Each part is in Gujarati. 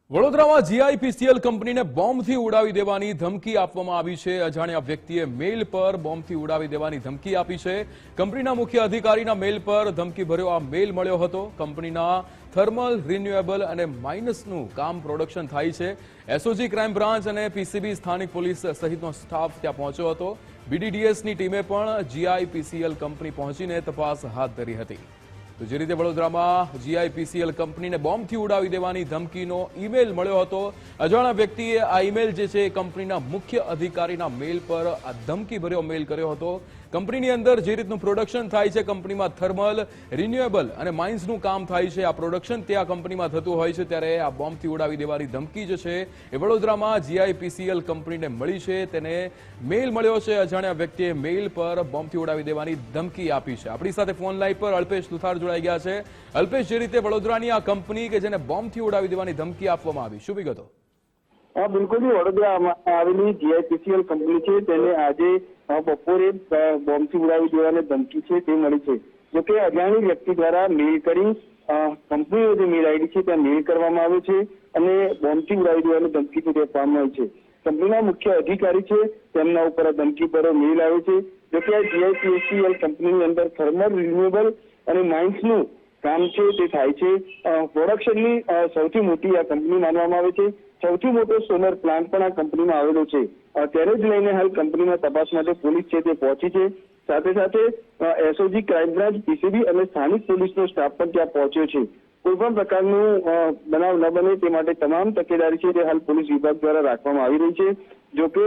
વડોદરામાં જીઆઈપીસીએલ કંપનીને બોમ્બથી ઉડાવી દેવાની ધમકી આપવામાં આવી છે। અજાણ્યા વ્યક્તિએ મેલ પર બોમ્બથી ઉડાવી દેવાની ધમકી આપી છે। કંપનીના મુખ્ય અધિકારીના મેલ પર ધમકી ભર્યો આ મેલ મળ્યો હતો। કંપનીના થર્મલ, રિન્યુએબલ અને માઇનસનું કામ પ્રોડક્શન થાય છે। એસઓજી ક્રાઇમ બ્રાન્ચ અને પીસીબી સ્થાનિક પોલીસ સહિતનો સ્ટાફ ત્યાં પહોંચ્યો હતો। બીડીડીએસની ટીમે પણ જીઆઈપીસીએલ કંપની પહોંચીને તપાસ હાથ ધરી હતી। તો જે રીતે વડોદરામાં જીઆઈપીસીએલ કંપનીને બોમ્બથી ઉડાવી દેવાની ધમકીનો ઈમેલ મળ્યો હતો। અજાણ્યા વ્યક્તિએ આ ઈમેલ જે છે કંપનીના મુખ્ય અધિકારીના મેલ પર આ ધમકી ભર્યો મેલ કર્યો હતો। કંપનીની અંદર જે રીતનું પ્રોડક્શન થાય છે, કંપનીમાં થર્મલ, રિન્યુએબલ અને માઇન્સનું કામ થાય છે, આ પ્રોડક્શન ત્યાં કંપનીમાં થતું હોય છે, ત્યારે આ બોમ્બથી ઉડાવી દેવાની ધમકી જે છે એ વડોદરામાં જીઆઈપીસીએલ કંપનીને મળી છે। તેને મેલ મળ્યો છે। અજાણ્યા વ્યક્તિએ મેલ પર બોમ્બથી ઉડાવી દેવાની ધમકી આપી છે। આપણી સાથે ફોન લાઈન પર અલ્પેશ લુથાર જોડાઈ ગયા છે। અલ્પેશ, જે રીતે વડોદરાની આ કંપની કે જેને બોમ્બથી ઉડાવી દેવાની ધમકી આપવામાં આવી, શું વિગતો? હા, બિલકુલ વડોદરામાં આવેલી જીઆઈપીસીએલ કંપની છે તેને આજે બપોરે બોમ્બથી ઉડાવી દેવાની ધમકી છે તે મળી છે। જોકે અજાણી વ્યક્તિ દ્વારા મેલ કરી કંપનીનો જે મેલ આઈડી છે ત્યાં મેલ કરવામાં આવ્યો છે અને બોમ્બથી ઉડાવી દેવાની ધમકી છે તે આપવામાં આવી છે। કંપનીના મુખ્ય અધિકારી છે તેમના ઉપર આ ધમકી પર મેલ આવ્યો છે। જોકે આ જીઆઈપીસીએલ કંપનીની અંદર થર્મલ, રિન્યુએબલ અને માઇન્સનું કામ છે તે થાય છે। પ્રોડક્શનની સૌથી મોટી આ કંપની માનવામાં આવે છે। સૌથી મોટો સોલર પ્લાન્ટ પણ આ કંપનીમાં આવેલો છે। તેને જ લઈને હાલ કંપનીમાં તપાસ માટે પોલીસ છે તે પહોંચી છે। સાથે સાથે એસઓજી ક્રાઇમ બ્રાન્ચ, પીસીબી અને સ્થાનિક પોલીસનો સ્ટાફ પણ ત્યાં પહોંચ્યો છે। કોઈ પણ પ્રકારનું બનાવ ન બને તે માટે તમામ તકેદારી છે તે હાલ પોલીસ વિભાગ દ્વારા રાખવામાં આવી રહી છે। જોકે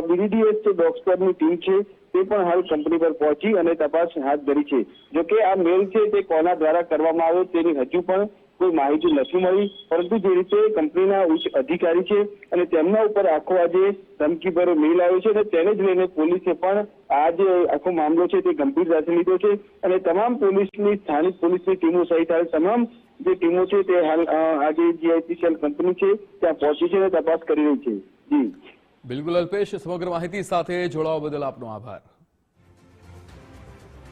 બીડીડીએસ જે ડોગ સ્ક્વોડની ટીમ છે તે પણ હાલ કંપની પર પહોંચી અને તપાસ હાથ ધરી છે। જોકે આ મેલ છે તે કોના દ્વારા કરવામાં આવ્યો તેની હજુ પણ કોઈ માહિતી નથી મળી, પરંતુ જે રીતે કંપનીના ઉચ્ચ અધિકારી છે અને તેમના ઉપર આખો આજે ધમકીભર્યો મેલ આવ્યો છે અને તેને જ લઈને પોલીસે પણ આ જે આખો મામલો છે તે ગંભીરતાથી લીધો છે અને તમામ પોલીસની, સ્થાનિક પોલીસની ટીમો સહિત હાલ તમામ જે ટીમો છે તે હાલ આજે જીઆઈપીસીએલ કંપની છે ત્યાં પહોંચી છે અને તપાસ કરી રહી છે। જી બિલકુલ અલ્પેશ, સમગ્ર માહિતી સાથે જોડાવા બદલ આપનો આભાર।